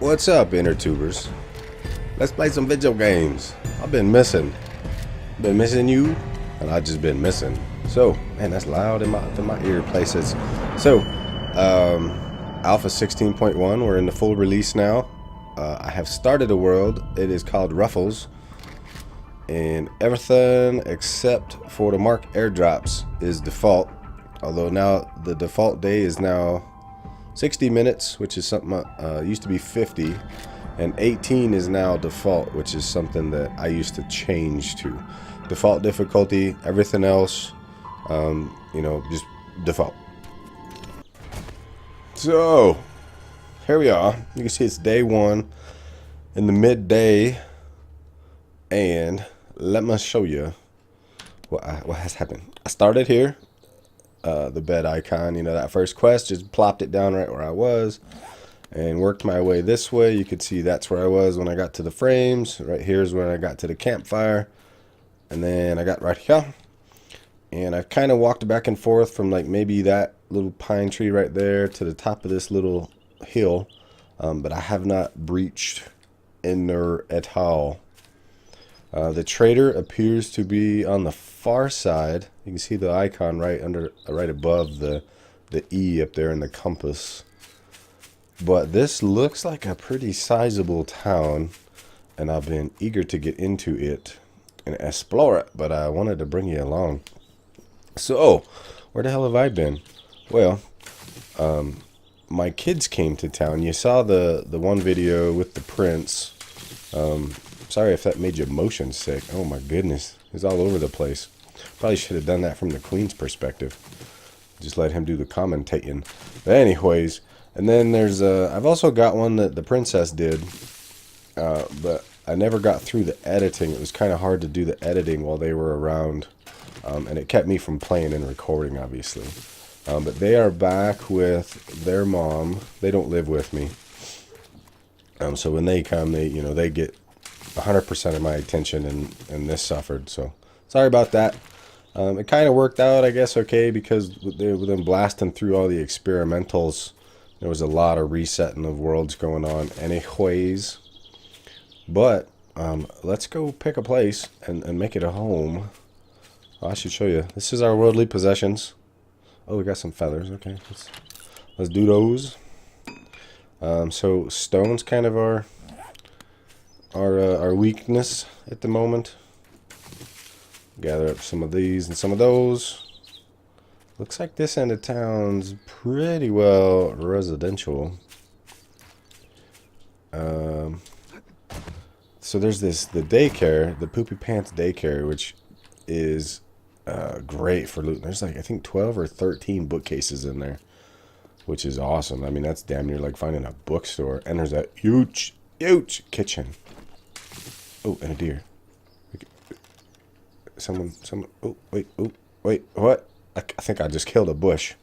What's up, inner tubers? Let's play some video games. I've been missing. Been missing you, and I just been missing. So, man, that's loud in my ear places. So, Alpha 16.1, we're in the full release now. I have started a world. It is called Ruffles. And everything except for the mark airdrops is default. Although now the default day is now 60 minutes, which is something used to be 50, and 18 is now default, which is something that I used to change to. Default difficulty, everything else, you know, just default. So, here we are. You can see it's day one in the midday, and let me show you what has happened. I started here. The bed icon, you know, that first quest, just plopped it down right where I was and worked my way this way. You could see that's where I was when I got to the frames. Right here's when I got to the campfire, and then I got right here, and I've kind of walked back and forth from like maybe that little pine tree right there to the top of this little hill, but I have not breached in there at all. The trader appears to be on the far side. You can see the icon right above the E up there in the compass. But this looks like a pretty sizable town, and I've been eager to get into it and explore it, but I wanted to bring you along. So, where the hell have I been? Well, my kids came to town. You saw the one video with the prince. Sorry if that made you motion sick. Oh my goodness. He's all over the place. Probably should have done that from the Queen's perspective. Just let him do the commentating. But anyways, and then there's I've also got one that the princess did. But I never got through the editing. It was kind of hard to do the editing while they were around. And it kept me from playing and recording, obviously. But they are back with their mom. They don't live with me. So when they come, they get 100% of my attention, and this suffered. So sorry about that. It kind of worked out, I guess, okay, because with them blasting through all the experimentals, there was a lot of resetting of worlds going on anyways. But let's go pick a place and make it a home. I should show you. This is our worldly possessions. Oh, we got some feathers. Okay, let's do those. So stone's kind of our weakness at the moment. Gather up some of these and some of those. Looks like this end of town's pretty well residential. So there's the daycare, the Poopy Pants daycare, which is great for loot. There's like, I think 12 or 13 bookcases in there, which is awesome. I mean, that's damn near like finding a bookstore. And there's a huge kitchen. Oh, and a deer. Someone, oh, wait, what? I think I just killed a bush.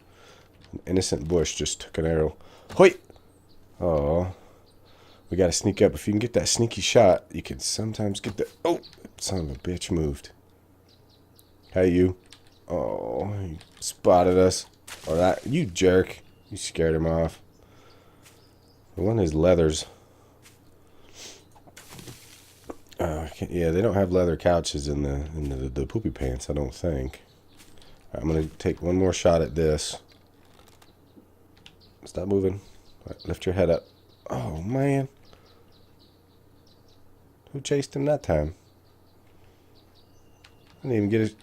An innocent bush just took an arrow. Hoi! Oh, we gotta sneak up. If you can get that sneaky shot, you can sometimes get the, oh, son of a bitch moved. Hey, you. Oh, he spotted us. Or that, you jerk. You scared him off. One of his leathers. Yeah, they don't have leather couches in the Poopy Pants, I don't think. Right, I'm going to take one more shot at this. Stop moving. Right, lift your head up. Oh, man. Who chased him that time? I didn't even get it.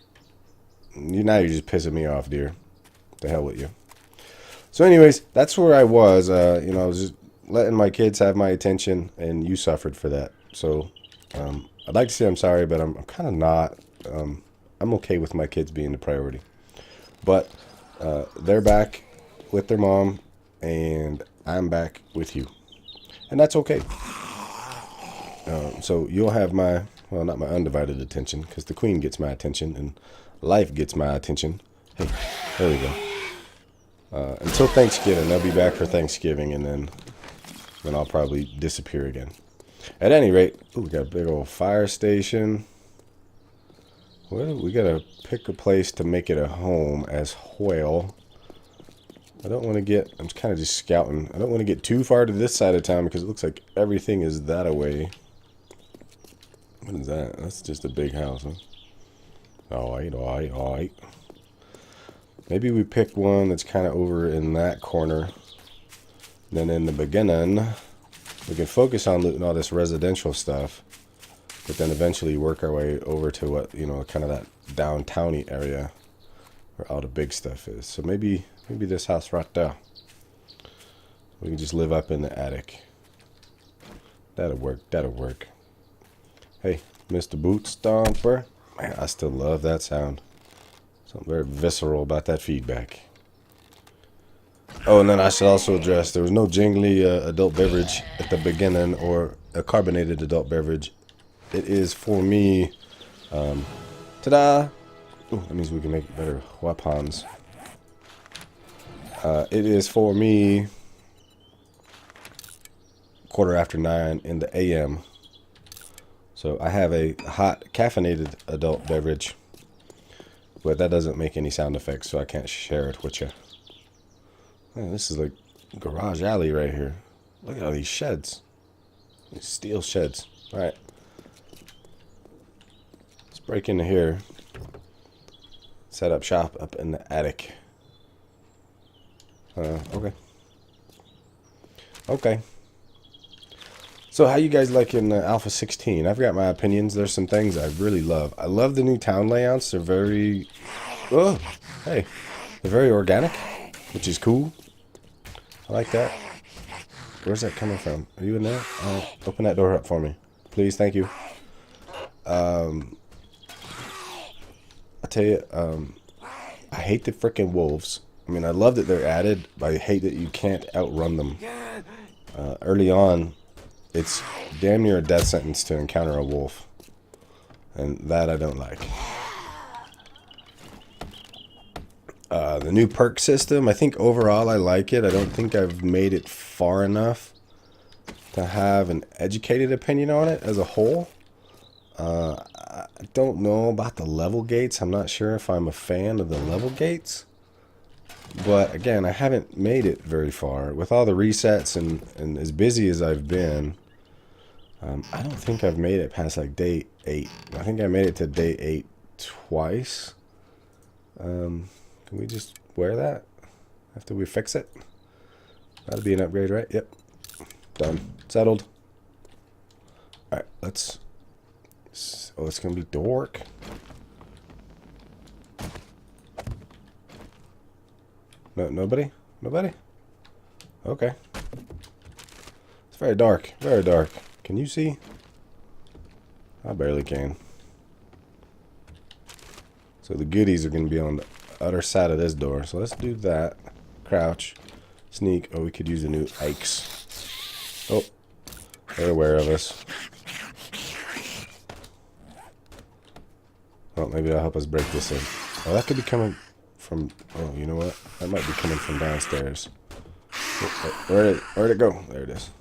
Now you're just pissing me off, dear. The hell with you. So anyways, that's where I was. I was just letting my kids have my attention, and you suffered for that. So I'd like to say I'm sorry, but I'm kind of not. I'm okay with my kids being the priority. But they're back with their mom, and I'm back with you. And that's okay. So you'll have my, well, not my undivided attention, because the Queen gets my attention, and life gets my attention. Hey, there we go. Until Thanksgiving. They'll be back for Thanksgiving, and then I'll probably disappear again. At any rate, ooh, we got a big old fire station. Well, we gotta pick a place to make it a home as well. I don't want to get, I'm kind of just scouting. I don't want to get too far to this side of town because it looks like everything is that away. What is that? That's just a big house, huh? Alright. Maybe we pick one that's kind of over in that corner. Then in the beginning, we can focus on looting all this residential stuff. But then eventually work our way over to what, you know, kind of that downtowny area where all the big stuff is. So maybe this house right there. We can just live up in the attic. That'll work. Hey, Mr. Boot Stomper. Man, I still love that sound. Something very visceral about that feedback. Oh, and then I should also address, there was no jingly adult beverage at the beginning or a carbonated adult beverage. It is for me, ta-da! Ooh, that means we can make better weapons. It is for me 9:15 in the AM. So I have a hot caffeinated adult beverage, but that doesn't make any sound effects, so I can't share it with you. Man, this is like garage alley right here. Look at all these sheds. These steel sheds. All right. Let's break into here. Set up shop up in the attic. Okay. So how you guys liking Alpha 16? I've got my opinions. There's some things I really love. I love the new town layouts. They're very... Oh, hey. They're very organic, which is cool. I like that. Where's that coming from? Are you in there? Open that door up for me. Please, thank you. I tell you, I hate the freaking wolves. I mean, I love that they're added, but I hate that you can't outrun them. Early on, it's damn near a death sentence to encounter a wolf. And that I don't like. The new perk system, I think overall I like it. I don't think I've made it far enough to have an educated opinion on it as a whole. I don't know about the level gates. I'm not sure if I'm a fan of the level gates. But again, I haven't made it very far. With all the resets and as busy as I've been, I don't think I've made it past like day 8. I think I made it to day 8 twice. Can we just wear that after we fix it? That'll be an upgrade, right? Yep. Done. Settled. Alright, let's... Oh, it's gonna be dork. No, nobody? Nobody? Okay. It's very dark. Very dark. Can you see? I barely can. So the goodies are going to be on the other side of this door. So let's do that. Crouch. Sneak. Oh, we could use the new Ikes. Oh. They're aware of us. Well, maybe that'll help us break this in. Oh, that could be coming from... Oh, you know what? That might be coming from downstairs. Where'd it go? There it is.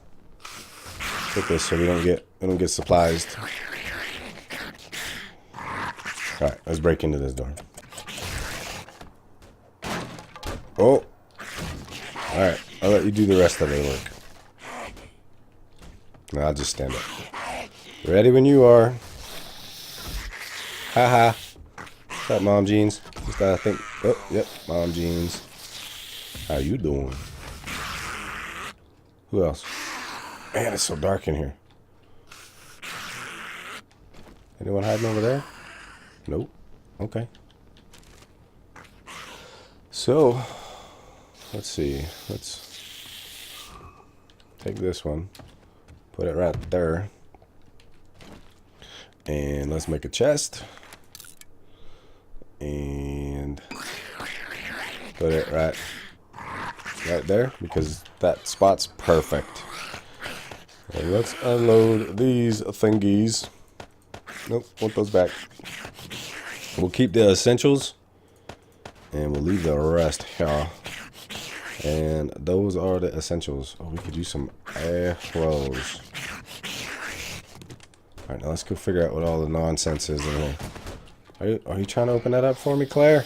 Take this so we don't get supplies. Alright, let's break into this door. Oh! Alright, I'll let you do the rest of the work. No, I'll just stand up. Ready when you are. Haha. What's up, Mom Jeans? Just I think. Oh, yep, Mom Jeans. How you doing? Who else? Man, it's so dark in here. Anyone hiding over there? Nope. Okay. So, let's see. Let's take this one. Put it right there. And let's make a chest. And put it right there because that spot's perfect. And let's unload these thingies. Nope, want those back. We'll keep the essentials and we'll leave the rest here. And those are the essentials. Oh, we could use some arrows. Alright, now let's go figure out what all the nonsense is in here. Are you trying to open that up for me, Claire?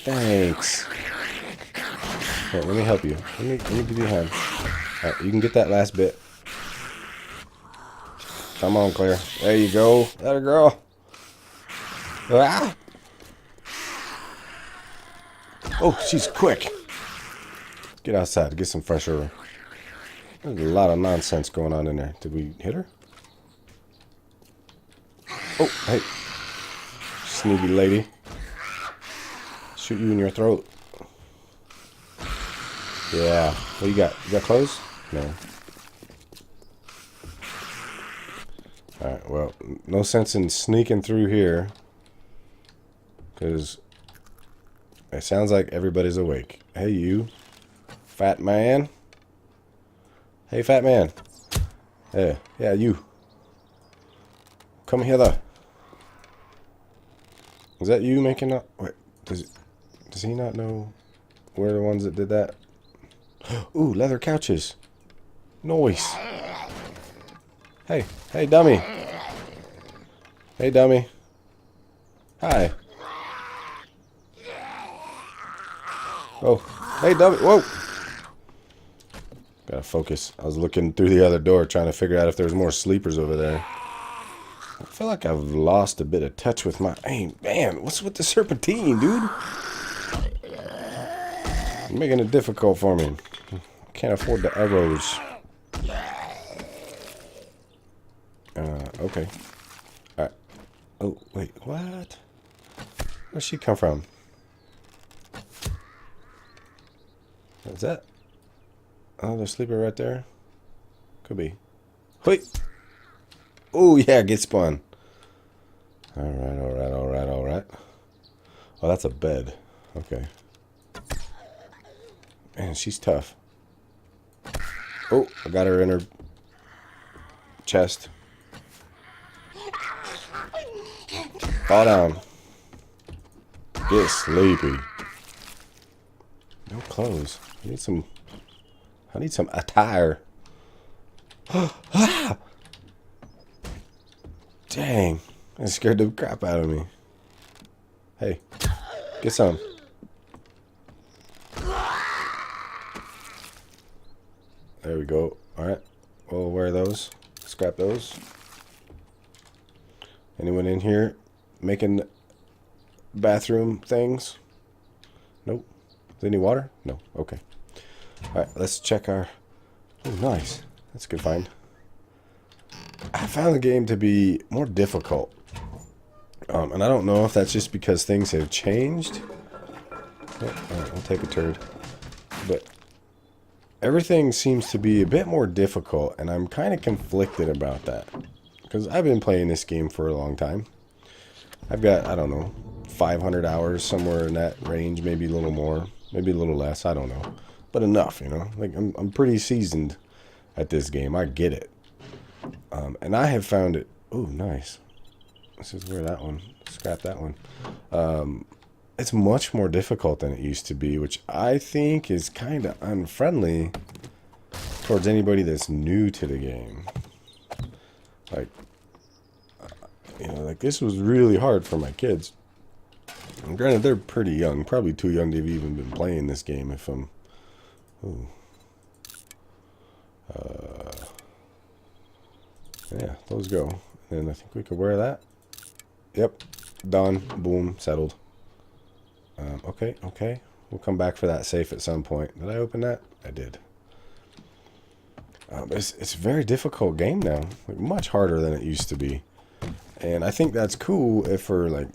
Thanks. Here, let me help you. Let me give you a hand. Alright, you can get that last bit. Come on, Claire. There you go. That girl. Ah! Oh, she's quick. Get outside. Get some fresh air. There's a lot of nonsense going on in there. Did we hit her? Oh, hey. Sneaky lady. Shoot you in your throat. Yeah. What you got? You got clothes? No. Alright, well, no sense in sneaking through here. Because it sounds like everybody's awake. Hey, you. Fat man. Hey, fat man. Yeah, you. Come hither. Is that you making up? Wait, does he not know we're the ones that did that? Ooh, leather couches. Nice. Hey, dummy. Hey, dummy. Hi. Oh, hey, dummy. Whoa. Gotta focus. I was looking through the other door trying to figure out if there's more sleepers over there. I feel like I've lost a bit of touch with my aim. Man, what's with the serpentine, dude? You're making it difficult for me. Can't afford the arrows. Okay. Alright. Oh, wait, what? Where'd she come from? Is that? Oh, they're sleeping right there? Could be. Wait! Oh, yeah, get spun. Alright. Oh, that's a bed. Okay. Man, she's tough. Oh, I got her in her chest. Fall down. Get sleepy. No clothes. I need some attire. Ah! Dang. That scared the crap out of me. Hey, get some. There we go. Alright. We'll wear those. Scrap those. Anyone in here making bathroom things? Nope. Is there any water? No. Okay. Alright, let's check our... Oh, nice. That's a good find. I found the game to be more difficult. And I don't know if that's just because things have changed. Oh, alright, we'll take a turd. But everything seems to be a bit more difficult, and I'm kind of conflicted about that. Because I've been playing this game for a long time. I've got, I don't know, 500 hours, somewhere in that range, maybe a little more, maybe a little less, I don't know. But enough, you know. Like, I'm pretty seasoned at this game. I get it. And I have found it... Ooh, nice. This is where that one... Scrap that one. It's much more difficult than it used to be, which I think is kind of unfriendly towards anybody that's new to the game. Like, you know, like, this was really hard for my kids. And granted, they're pretty young. Probably too young to have even been playing this game if I'm... Ooh. Yeah, those go. And I think we could wear that. Yep. Done. Boom. Settled. Okay. We'll come back for that safe at some point. Did I open that? I did. It's a very difficult game now. Like, much harder than it used to be. And I think that's cool if for, like,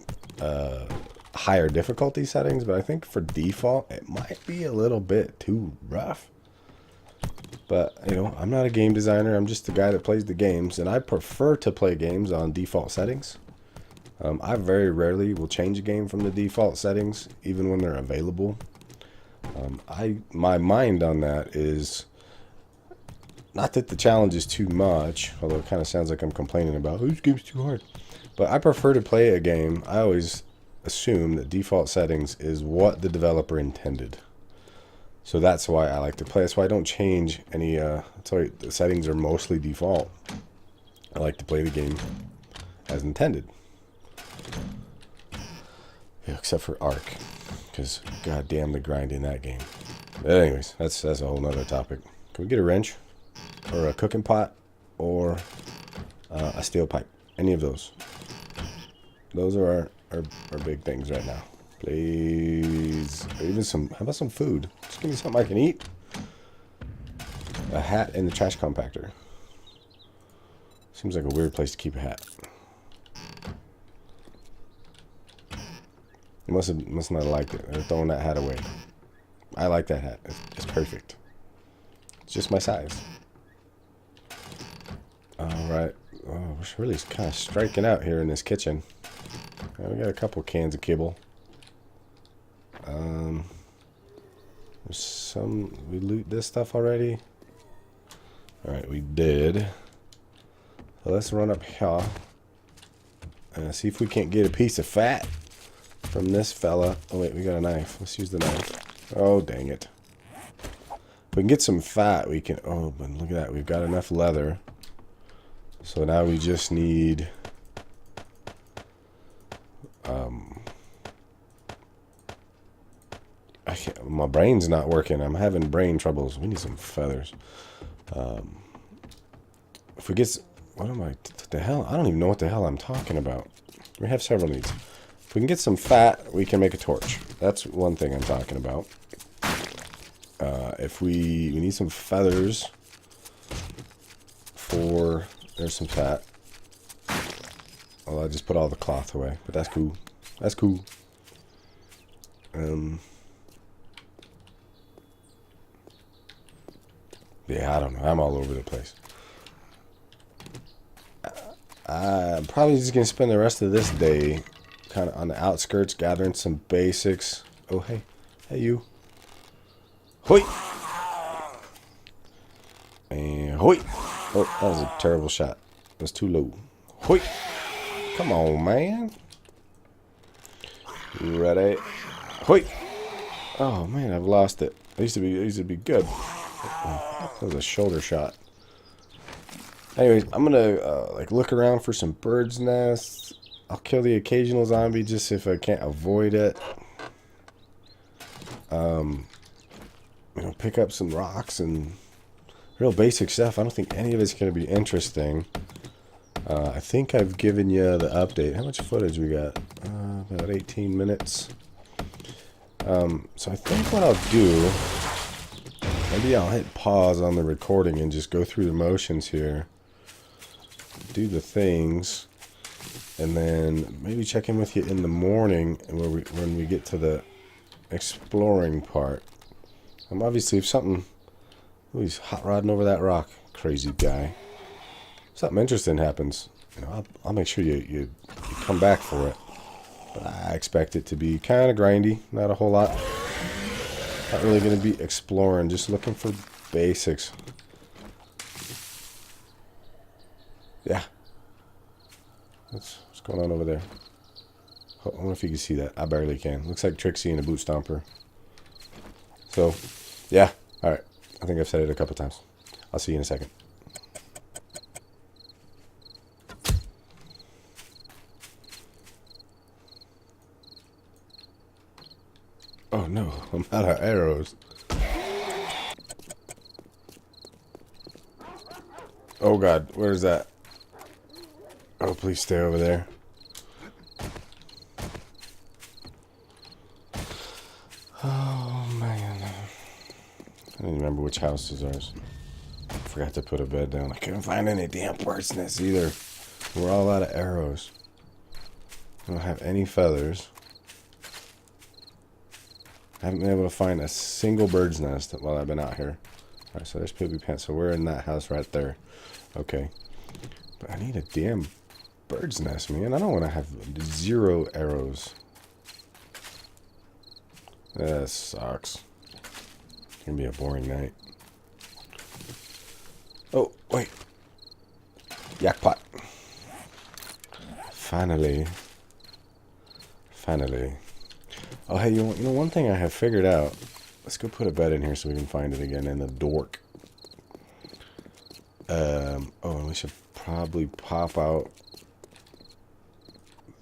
higher difficulty settings. But I think for default, it might be a little bit too rough. But, you know, I'm not a game designer. I'm just the guy that plays the games. And I prefer to play games on default settings. I very rarely will change a game from the default settings, even when they're available. My mind on that is not that the challenge is too much, although it kind of sounds like I'm complaining about, oh, this game's too hard. But I prefer to play a game. I always assume that default settings is what the developer intended. So that's why I like to play. That's why I don't change any, that's why the settings are mostly default. I like to play the game as intended. Yeah, except for Ark, because goddamn the grind in that game. But anyways, that's a whole nother topic. Can we get a wrench? Or a cooking pot? Or a steel pipe? Any of those. Those are our big things right now. Please. Or even some, how about some food? Just give me something I can eat. A hat and the trash compactor. Seems like a weird place to keep a hat. You must not have liked it. They're throwing that hat away. I like that hat. It's perfect. It's just my size. Alright. Oh, we're really kind of striking out here in this kitchen. We got a couple cans of kibble. There's some... We loot this stuff already? Alright, we did. So let's run up here. See if we can't get a piece of fat from this fella. Oh wait, we got a knife. Let's use the knife. Oh, dang it. If we can get some fat, we can... Oh, but look at that. We've got enough leather. So now we just need... I can't, my brain's not working. I'm having brain troubles. We need some feathers. If we get... What am I... The hell? I don't even know what the hell I'm talking about. We have several needs. If we can get some fat, we can make a torch. That's one thing I'm talking about. If we need some feathers for... There's some fat. Well, I just put all the cloth away, but that's cool. That's cool. Yeah, I don't know. I'm all over the place. I'm probably just going to spend the rest of this day kind of on the outskirts gathering some basics. Oh, hey. Hey, you. Hoi! And hoi! Oh, that was a terrible shot. It was too low. Hoi! Come on, man. You ready? Hoi! Oh, man, I've lost it. It used to be good. That was a shoulder shot. Anyways, I'm gonna like look around for some birds' nests. I'll kill the occasional zombie just if I can't avoid it. Pick up some rocks and real basic stuff. I don't think any of it's gonna be interesting. I think I've given you the update. How much footage we got? About 18 minutes. So I think what I'll do, maybe I'll hit pause on the recording and just go through the motions here. Do the things. And then maybe check in with you in the morning when we get to the exploring part. Obviously if something... Oh, he's hot rodding over that rock. Crazy guy. If something interesting happens, I'll make sure you come back for it. But I expect it to be kind of grindy. Not a whole lot. Not really going to be exploring. Just looking for basics. Yeah. What's going on over there? I don't know if you can see that. I barely can. Looks like Trixie and a boot stomper. So, yeah. Alright. I think I've said it a couple times. I'll see you in a second. Oh no, I'm out of arrows. Oh god, where's that? Oh, please stay over there. Oh man. I don't remember which house is ours. I forgot to put a bed down. I couldn't find any damn bird's nests either. We're all out of arrows. I don't have any feathers. I haven't been able to find a single bird's nest while I've been out here. Alright, so there's Poopy Pants. So we're in that house right there. Okay. But I need a damn bird's nest, man. I don't want to have 0 arrows. That sucks. It's going to be a boring night. Oh, wait. Yakpot. Finally. Finally. Oh, hey, you know one thing I have figured out. Let's go put a bed in here so we can find it again in the dork. Oh, and we should probably pop out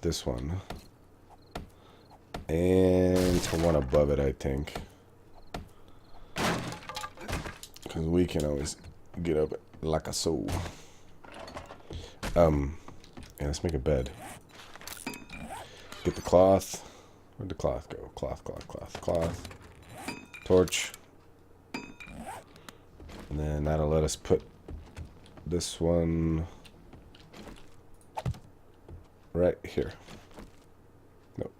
this one. And to one above it, I think. because we can always get up like a soul. Yeah, let's make a bed. Get the cloth. Where'd the cloth go? Cloth. Torch. And then that'll let us put this one right here.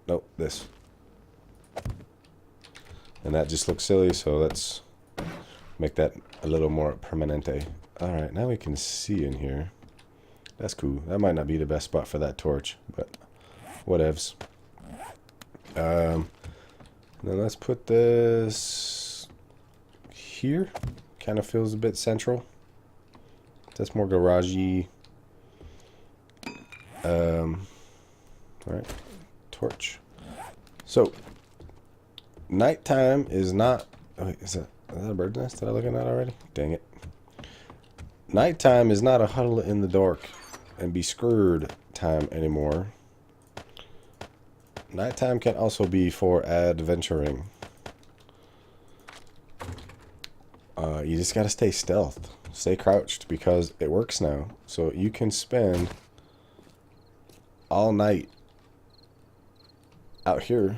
Nope, this. And that just looks silly, so let's make that a little more permanente. Alright, now we can see in here. That's cool. That might not be the best spot for that torch, but whatevs. Then let's put this here. Kind of feels a bit central. That's more garagey. Alright, torch. So, nighttime is not... Oh, wait, is that a bird's nest that I'm looking at already? Dang it. Nighttime is not a huddle in the dark and be screwed time anymore. Nighttime can also be for adventuring. You just gotta stay stealth. Stay crouched because it works now. So you can spend all night out here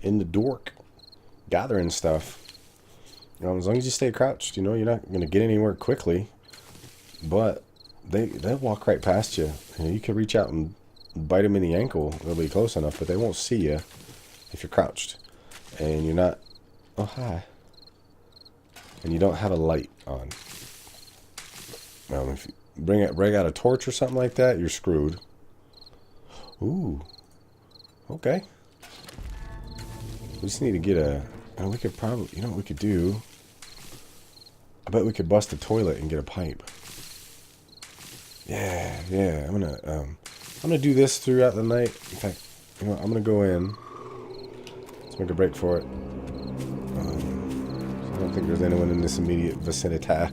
in the dork gathering stuff. As long as you stay crouched, you're not gonna get anywhere quickly. But they'll walk right past you. You can reach out and bite them in the ankle. They'll be close enough, but they won't see you if you're crouched and you're not. Oh, hi. And you don't have a light on. If you bring out a torch or something like that, you're screwed. Ooh. Okay. We just need to get a... And we could probably... You know what we could do? I bet we could bust a toilet and get a pipe. Yeah. I'm gonna do this throughout the night. In fact, I'm gonna go in. Let's make a break for it. I don't think there's anyone in this immediate vicinity.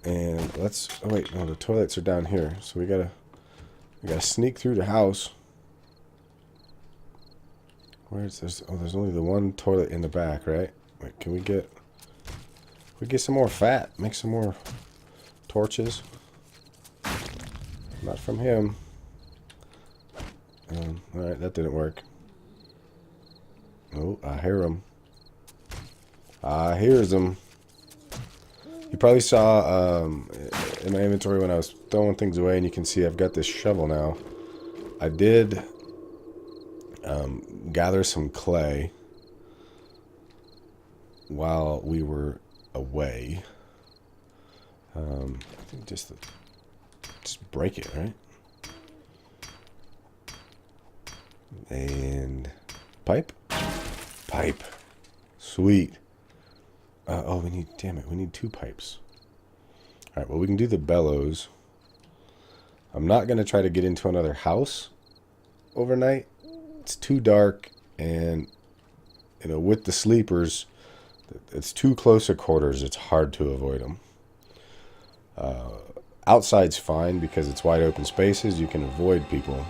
And let's... Oh wait, no, the toilets are down here. So we gotta sneak through the house. Where's this? Oh, there's only the one toilet in the back, right? Wait, can we get some more fat? Make some more torches. Not from him. Alright, that didn't work. Oh, I hear him. I hears him. You probably saw in my inventory when I was throwing things away, and you can see I've got this shovel now. I did gather some clay while we were away. I think just break it, right? And pipe. Sweet. Oh, we need 2 pipes. Alright, well, we can do the bellows. I'm not going to try to get into another house overnight. It's too dark, and, with the sleepers, it's too close at quarters. It's hard to avoid them. Outside's fine because it's wide open spaces. You can avoid people.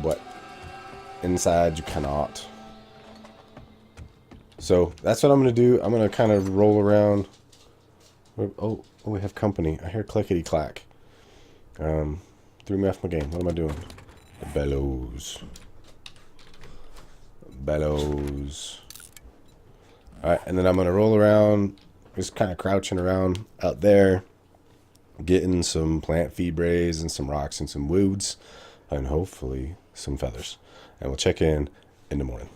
But inside, you cannot. So that's what I'm going to do. I'm going to kind of roll around. Oh, we have company. I hear clickety clack. Threw me off my game. What am I doing? The bellows. Alright, and then I'm going to roll around, just kind of crouching around out there, getting some plant feed brays and some rocks and some woods, and hopefully some feathers. And we'll check in the morning.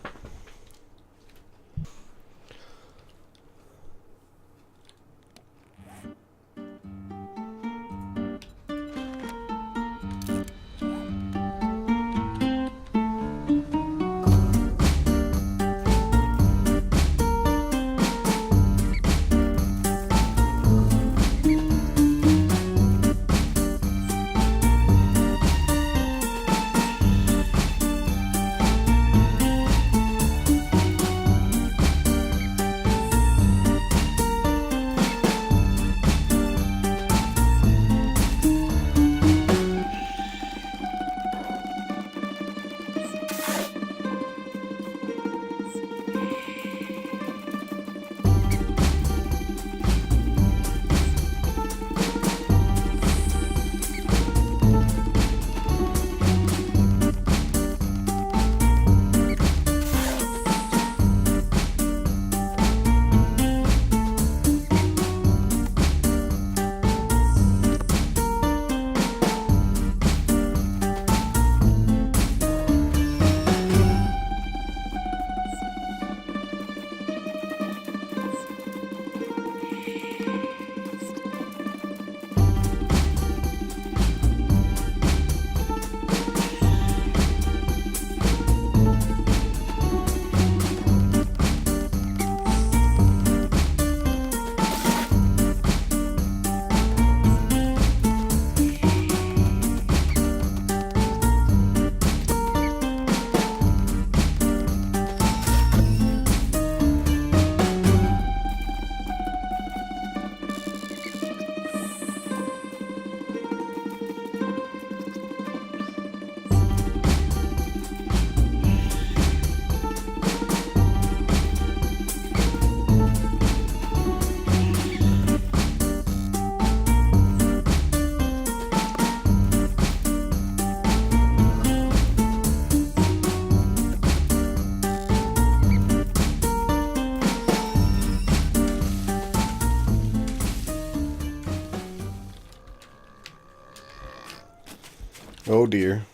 Oh dear.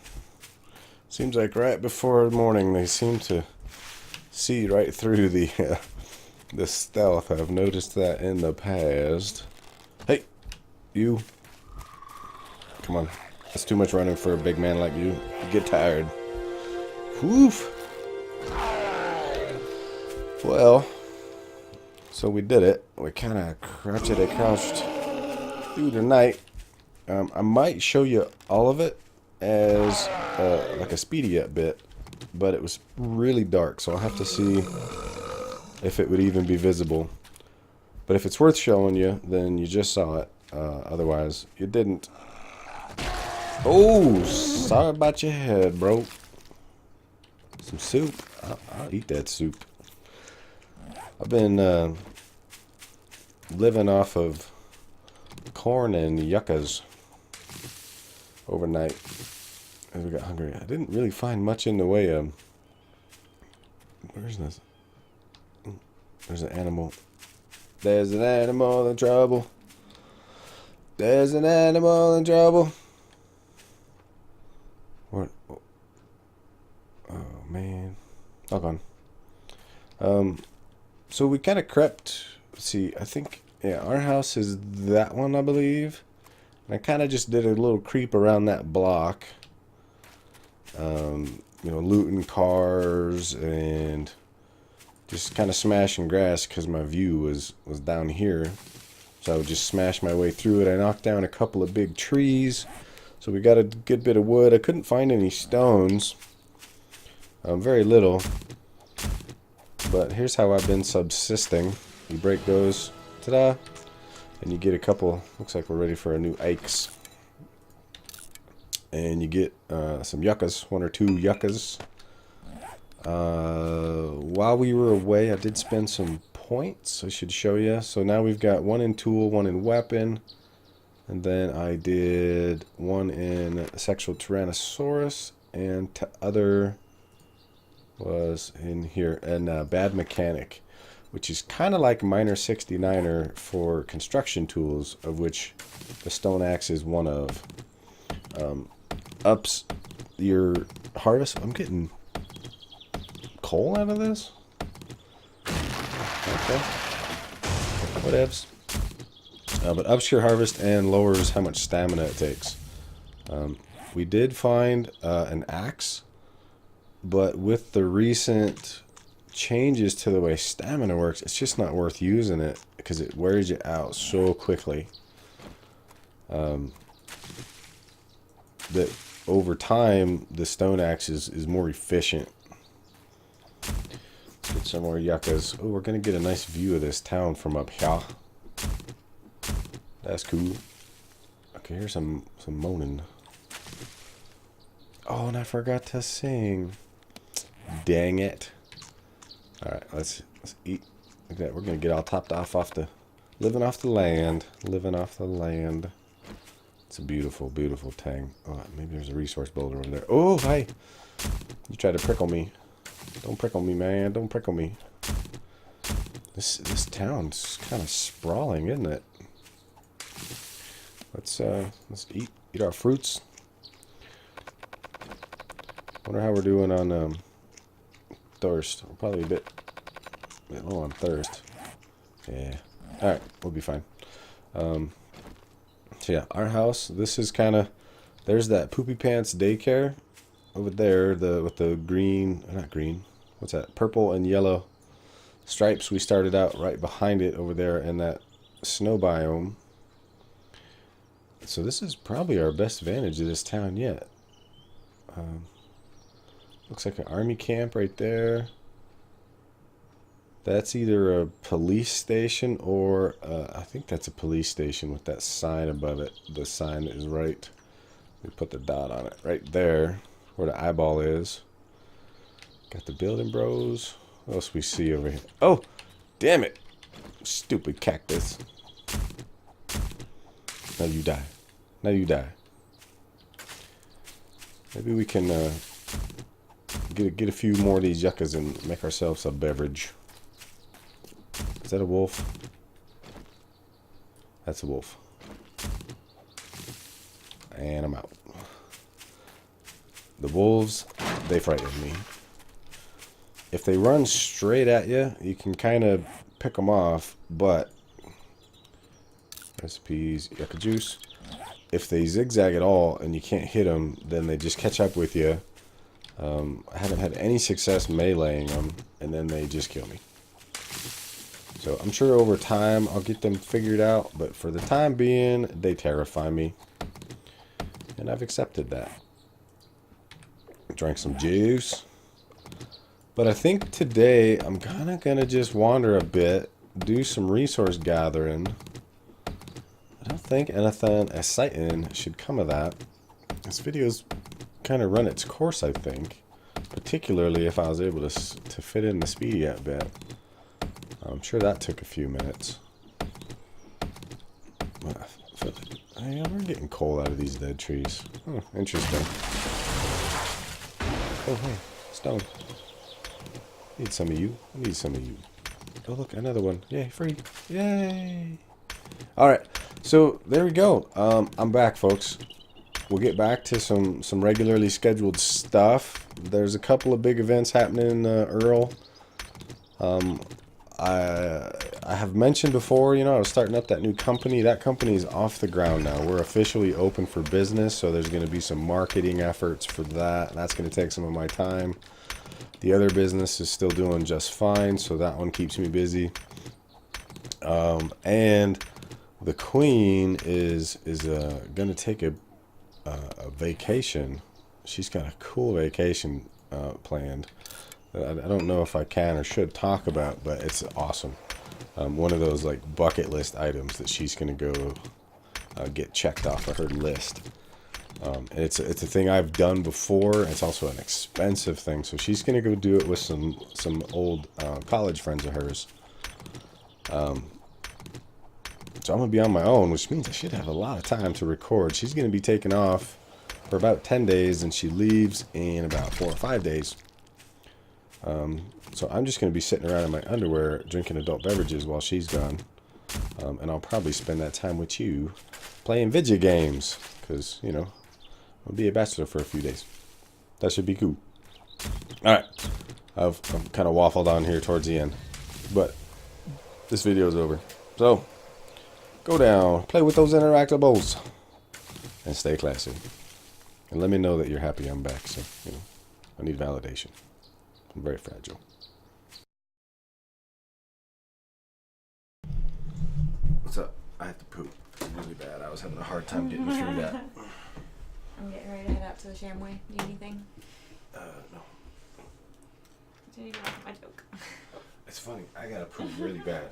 Seems like right before morning they seem to see right through the stealth. I've noticed that in the past. Hey, you. Come on. That's too much running for a big man like you. You get tired. Woof. Well, so we did it. We kind of crouched through the night. I might show you all of it as like a speedy up bit, but it was really dark, so I'll have to see if it would even be visible. But if it's worth showing you, then you just saw it. Otherwise, you didn't. Oh, sorry about your head, bro. Some soup. I'll eat that soup. I've been living off of corn and yuccas overnight as we got hungry. I didn't really find much in the way of... Where's this? There's an animal. There's an animal in trouble. There's an animal in trouble. What? Oh, man. Hold on. So we kind of crept... Let's see, I think... Yeah, our house is that one, I believe. And I kind of just did a little creep around that block. You know, looting cars and just kind of smashing grass because my view was down here. So I would just smash my way through it. I knocked down a couple of big trees. So we got a good bit of wood. I couldn't find any stones. Very little. But here's how I've been subsisting. You break those. Ta-da! And you get a couple. Looks like we're ready for a new axe. And you get some yuccas, 1 or 2 yuccas. While we were away, I did spend some points. I should show you. So now we've got 1 in tool, 1 in weapon, and then I did 1 in sexual tyrannosaurus, and other was in here, and bad mechanic, which is kind of like minor 69er for construction tools, of which the stone axe is one of. Ups your harvest. I'm getting coal out of this. Okay, whatevs. But ups your harvest and lowers how much stamina it takes. We did find an axe, but with the recent changes to the way stamina works, it's just not worth using it because it wears you out so quickly. That over time, the stone axe is more efficient. Let's get some more yuccas. Oh, we're gonna get a nice view of this town from up here. That's cool. Okay, here's some moaning. Oh, and I forgot to sing. Dang it. Alright, let's eat. Look at that. We're gonna get all topped off the living off the land. Living off the land. It's a beautiful, beautiful tang. Oh, maybe there's a resource boulder over there. Oh, hi. You tried to prickle me. Don't prickle me, man. Don't prickle me. This town's kind of sprawling, isn't it? Let's eat our fruits. Wonder how we're doing on thirst. We're probably a bit low on thirst. Yeah. All right, we'll be fine. So yeah, our house. This is kind of. There's that Poopy Pants daycare over there. With the green, not green. What's that? Purple and yellow stripes. We started out right behind it over there in that snow biome. So this is probably our best vantage of this town yet. Looks like an army camp right there. That's either a police station or I think that's a police station with that sign above it. The sign is right. We put the dot on it right there where the eyeball is. Got the building bros. What else we see over here? Oh, damn it. Stupid cactus. Now you die. Now you die. Maybe we can get a few more of these yuccas and make ourselves a beverage. Is that a wolf? That's a wolf. And I'm out. The wolves, they frighten me. If they run straight at you, you can kind of pick them off, but recipes, yucca juice. If they zigzag at all and you can't hit them, then they just catch up with you. I haven't had any success meleeing them, and then they just kill me. So I'm sure over time I'll get them figured out, but for the time being, they terrify me. And I've accepted that. Drank some juice. But I think today I'm kind of going to just wander a bit, do some resource gathering. I don't think anything exciting should come of that. This video's kind of run its course, I think. Particularly if I was able to fit in the speedy at bit. I'm sure that took a few minutes. We're getting coal out of these dead trees. Oh, interesting. Oh, hey, stone. Need some of you. I need some of you. Oh, look, another one. Yay, free. Yay. All right, so there we go. I'm back, folks. We'll get back to some regularly scheduled stuff. There's a couple of big events happening in Earl. I have mentioned before, you know, I was starting up that new company. That company is off the ground now. We're officially open for business, so there's going to be some marketing efforts for that. That's going to take some of my time. The other business is still doing just fine, so that one keeps me busy. And the Queen is going to take a vacation. She's got a cool vacation planned. I don't know if I can or should talk about, but it's awesome. One of those like bucket list items that she's going to go get checked off of her list. And it's a thing I've done before. It's also an expensive thing, so she's going to go do it with some old college friends of hers. So I'm going to be on my own, which means I should have a lot of time to record. She's going to be taking off for about 10 days, and she leaves in about 4 or 5 days. So I'm just going to be sitting around in my underwear drinking adult beverages while she's gone. And I'll probably spend that time with you playing video games. Because, you know, I'll be a bachelor for a few days. That should be cool. Alright. I've kind of waffled on here towards the end. But this video is over. So, go down, play with those interactables, and stay classy. And let me know that you're happy I'm back. So, you know, I need validation. I'm very fragile. What's up? I have to poop really bad. I was having a hard time getting through that. I'm getting ready to head out to the Shamway. Need anything? No. Did you laugh at my joke? It's funny. I gotta poop really bad.